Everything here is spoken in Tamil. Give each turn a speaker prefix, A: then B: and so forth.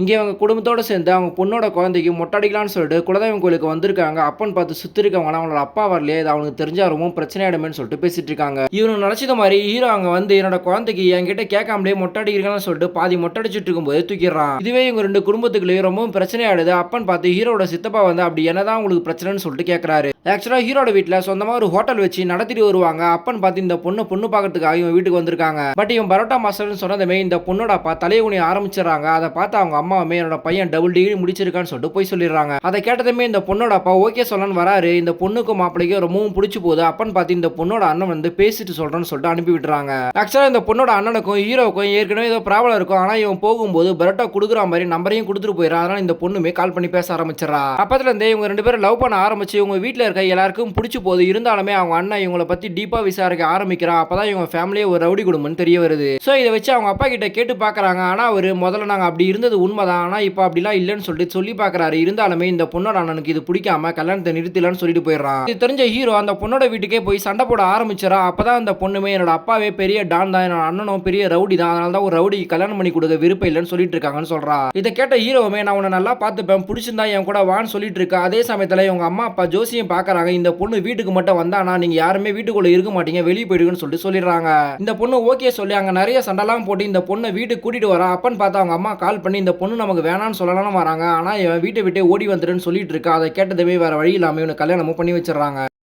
A: இங்கே அவங்க குடும்பத்தோட சேர்ந்து அவங்க பொண்ணோட குழந்தைக்கு மொட்டை அடிக்கலான்னு சொல்லிட்டு குலதெய்வம் கோயிலுக்கு வந்திருக்காங்க. அப்பன்னு பார்த்து சுத்தி இருக்கவங்கலாம் அவங்களோட அப்பா வரலையே, இது அவனுக்கு தெரிஞ்சா ரொம்ப பிரச்சனையாயிடுமேன்னு சொல்லிட்டு பேசிட்டு இருக்காங்க. இவனுக்கு நினைச்சது மாதிரி ஹீரோ அங்க வந்து என்னோட குழந்தைக்கு என்கிட்ட கேட்காமலே மொட்டை அடிக்கிறீங்கன்னு சொல்லிட்டு பாதி மொட்டை அடிச்சிட்டு இருக்கும்போது தூக்கிடுறான். இதுவே இவங்க ரெண்டு குடும்பத்துக்குள்ளேயும் ரொம்பவும் பிரச்சனையாயிடுது. அப்பன்னு பார்த்து ஹீரோட சித்தப்பா வந்து அப்படி என்னதான் உங்களுக்கு பிரச்சனைன்னு சொல்லிட்டு கேட்கறாரு. ஆக்சுவலா ஹீரோட வீட்டுல சொந்தமா ஒரு ஹோட்டல் வச்சு நடத்திட்டு வருவாங்க. அப்பன்னு பார்த்து இந்த பொண்ணு பார்க்கறதுக்காக இவன் வீட்டுக்கு வந்திருக்காங்க. பட் இவன் பரோட்டா மாஸ்டர்னு சொன்னதுமே இந்த பொண்ணோட அப்பா தலையை குனிய ஆரம்பிச்சிடறாங்க. அதை பார்த்து அவங்க அம்மாவுமே என்னோட பையன் டபுள் டிகிரி முடிச்சிருக்கான்னு சொல்லிட்டு போய் சொல்லிடுறாங்க. அதை கேட்டதுமே இந்த பொண்ணோட அப்பா ஓகே சொல்லன்னு வராரு. இந்த பொண்ணுக்கும் மாப்பிளைக்கும் ரொம்பவும் பிடிச்சு போகுது. அப்பன்னு பார்த்து இந்த பொண்ணோட அண்ணன் வந்து பேசிட்டு சொல்றேன்னு சொல்லிட்டு அனுப்பி விட்டுறாங்க. ஆக்சுவலா இந்த பொண்ணோட அண்ணனுக்கும் ஹீரோவுக்கும் ஏற்கனவே ஏதோ ப்ராப்ளம் இருக்கும். ஆனா இவன் போகும்போது பரோட்டா கொடுக்குற மாதிரி நம்பரையும் கொடுத்துட்டு போயிடறான். அதனால இந்த பொண்ணுமே கால் பண்ணி பேச ஆரம்பிச்சிடறா. அப்பத்துல இருந்தே இவங்க ரெண்டு பேரும் லவ் பண்ண ஆரம்பிச்சு இவங்க வீட்டுல இருக்க எல்லாருக்கும் பிடிச்சு போகுது. இருந்தாலுமே அவங்க அண்ணன் இவங்களை பத்தி டீப்பா விசாரிக்க ஆரம்பிக்கிறான். அப்பதான் இவங்க ஃபேமிலியே ஒரு ரவுடி குடும்பம்னு தெரிய வருது. சோ இதை வச்சு அவங்க அப்பா கிட்ட கேட்டு பாக்குறாங்க. ஆனா அவரு முதல்ல நாங்க அப்படி இருந்தது உண்மைதான், ஆனா இப்ப அப்படிலாம் இல்லைன்னு சொல்லிட்டு சொல்லி பாக்குறாரு. இருந்தாலுமே இந்த பொண்ணோட அண்ணனுக்கு இது பிடிக்காம கல்யாணத்தை நிறுத்தலன்னு சொல்லிட்டு போயிடுறான். இது தெரிஞ்ச ஹீரோ அந்த பொண்ணோட வீட்டுக்கே போய் சண்டை போட ஆரம்பிச்சிடா. அப்பதான் அந்த பொண்ணுமே என்னோட அப்பாவே பெரிய டான் தான், என்னோட அண்ணனும் பெரிய ரவுடி தான், அதனால தான் ஒரு ரவுடி கல்யாணம் பண்ணி கொடுக்க விருப்பம் இல்லைன்னு சொல்லிட்டு இருக்காங்கன்னு சொல்றா. இதை கேட்ட ஹீரோவுமே நான் உன்னை நல்லா பார்த்துப்பேன், பிடிச்சிருந்தா என் கூட வான்னு சொல்லிட்டு இருக்கா. அதே சமயத்துல இவங்க அம்மா அப்பா ஜோசியம் பாக்குறாங்க. இந்த பொண்ணு வீட்டுக்கு மட்டும் வந்தானா நீங்க யாருமே வீட்டுக்குள்ள இருக்க மாட்டீங்க, வெளியே போயிடுங்கன்னு சொல்லிட்டு சொல்லிடுறாங்க. இந்த பொண்ணு ஓகே சொல்லி அங்க நிறைய சண்டைலாம் போட்டு இந்த பொண்ணை வீட்டுக்கு கூட்டிட்டு வரா. அப்பன்னு பார்த்தா அவங்க அம்மா கால் பண்ணி இந்த பொண்ணு நமக்கு வேணான்னு சொல்லலாம் வராங்க. ஆனா இவன் வீட்டை விட்டு ஓடி வந்துருன்னு சொல்லிட்டு இருக்கா. அதை கேட்டதுமே வேற வழி இல்லாம இவனை கல்யாணமும் பண்ணி வச்சிடறாங்க.